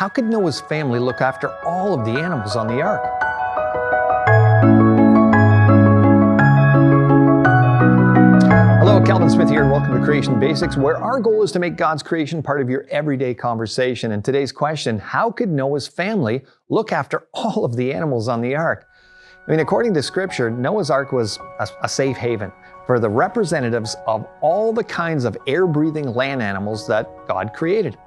how could Noah's family look after all of the animals on the ark? Hello, Calvin Smith here, and welcome to Creation Basics, where our goal is to make God's creation part of your everyday conversation. And today's question, how could Noah's family look after all of the animals on the ark? According to Scripture, Noah's Ark was a safe haven for the representatives of all the kinds of air-breathing land animals that God created.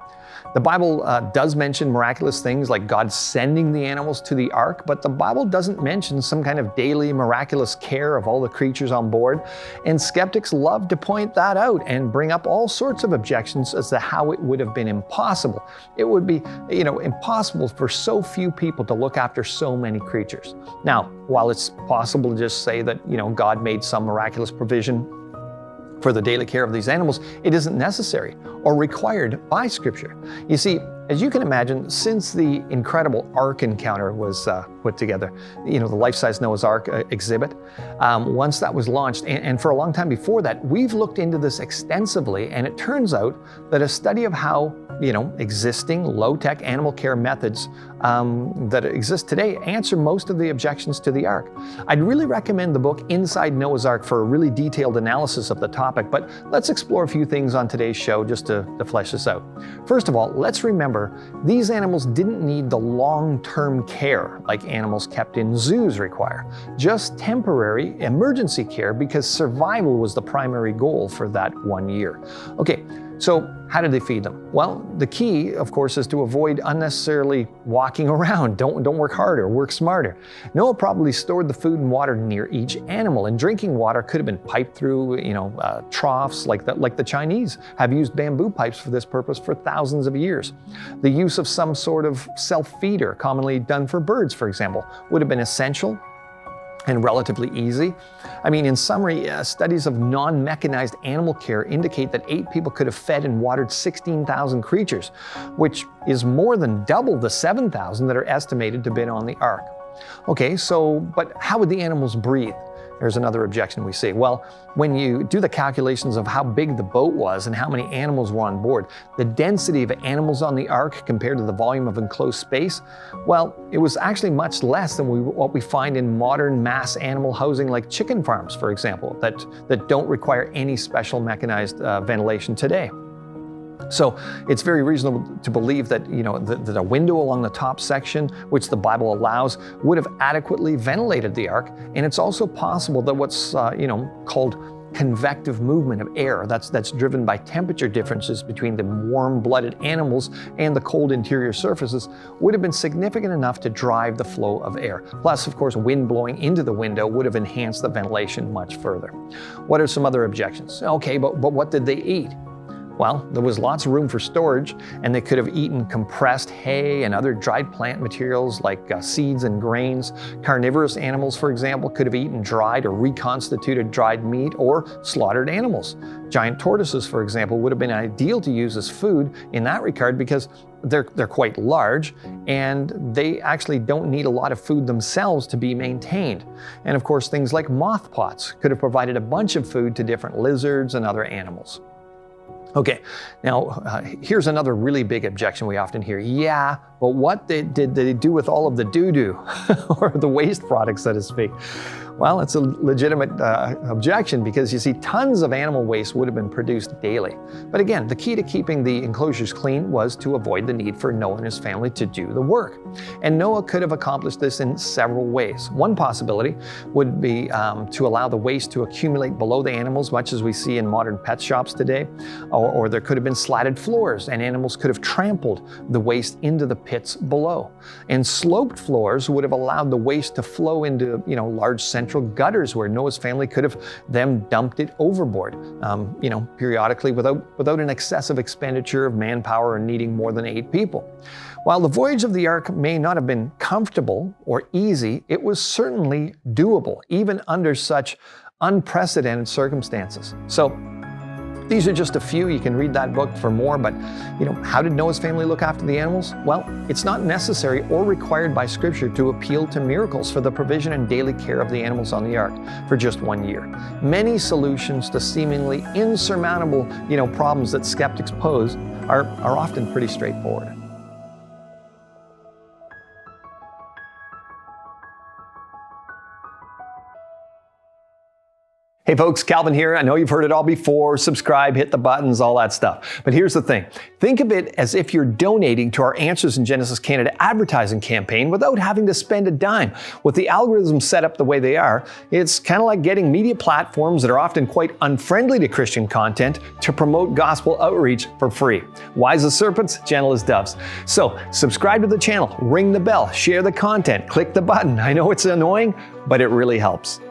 The Bible does mention miraculous things like God sending the animals to the ark, but the Bible doesn't mention some kind of daily miraculous care of all the creatures on board. And skeptics love to point that out and bring up all sorts of objections as to how it would have been impossible. It would be, impossible for so few people to look after so many creatures. Now, while it's possible to just say that, God made some miraculous provision for the daily care of these animals, it isn't necessary or required by Scripture. You see, as you can imagine, since the incredible Ark encounter was put together, the life-size Noah's Ark exhibit, once that was launched, and for a long time before that, we've looked into this extensively, and it turns out that a study of how existing low-tech animal care methods that exist today answer most of the objections to the Ark. I'd really recommend the book Inside Noah's Ark for a really detailed analysis of the topic, but let's explore a few things on today's show just to flesh this out. First of all, let's remember these animals didn't need the long-term care like animals kept in zoos require, just temporary emergency care because survival was the primary goal for that 1 year. Okay, so how did they feed them? Well, the key, of course, is to avoid unnecessarily walking around. Don't work harder, work smarter. Noah probably stored the food and water near each animal, and drinking water could have been piped through, troughs like the Chinese have used bamboo pipes for this purpose for thousands of years. The use of some sort of self-feeder, commonly done for birds, for example, would have been essential and relatively easy. In summary, studies of non-mechanized animal care indicate that 8 people could have fed and watered 16,000 creatures, which is more than double the 7,000 that are estimated to have been on the ark. Okay, but how would the animals breathe? There's another objection we see. Well, when you do the calculations of how big the boat was and how many animals were on board, the density of animals on the ark compared to the volume of enclosed space, well, it was actually much less than what we find in modern mass animal housing like chicken farms, for example, that don't require any special mechanized ventilation today. So it's very reasonable to believe that that a window along the top section, which the Bible allows, would have adequately ventilated the ark. And it's also possible that what's called convective movement of air, that's driven by temperature differences between the warm-blooded animals and the cold interior surfaces, would have been significant enough to drive the flow of air. Plus, of course, wind blowing into the window would have enhanced the ventilation much further. What are some other objections? Okay, but what did they eat? Well, there was lots of room for storage, and they could have eaten compressed hay and other dried plant materials like seeds and grains. Carnivorous animals, for example, could have eaten dried or reconstituted dried meat or slaughtered animals. Giant tortoises, for example, would have been ideal to use as food in that regard because they're quite large and they actually don't need a lot of food themselves to be maintained. And of course, things like moth pots could have provided a bunch of food to different lizards and other animals. Okay, now here's another really big objection we often hear. Yeah, but what did they do with all of the doo-doo or the waste products, so to speak? Well, it's a legitimate objection because you see tons of animal waste would have been produced daily. But again, the key to keeping the enclosures clean was to avoid the need for Noah and his family to do the work. And Noah could have accomplished this in several ways. One possibility would be to allow the waste to accumulate below the animals, much as we see in modern pet shops today. Or there could have been slatted floors and animals could have trampled the waste into the pits below. And sloped floors would have allowed the waste to flow into large central gutters where Noah's family could have then dumped it overboard, periodically without an excessive expenditure of manpower and needing more than 8 people. While the voyage of the ark may not have been comfortable or easy, it was certainly doable, even under such unprecedented circumstances. So these are just a few. You can read that book for more, but how did Noah's family look after the animals? Well, it's not necessary or required by Scripture to appeal to miracles for the provision and daily care of the animals on the ark for just 1 year. Many solutions to seemingly insurmountable, problems that skeptics pose are often pretty straightforward. Hey folks, Calvin here. I know you've heard it all before. Subscribe, hit the buttons, all that stuff. But here's the thing. Think of it as if you're donating to our Answers in Genesis Canada advertising campaign without having to spend a dime. With the algorithms set up the way they are, it's kind of like getting media platforms that are often quite unfriendly to Christian content to promote gospel outreach for free. Wise as serpents, gentle as doves. So subscribe to the channel, ring the bell, share the content, click the button. I know it's annoying, but it really helps.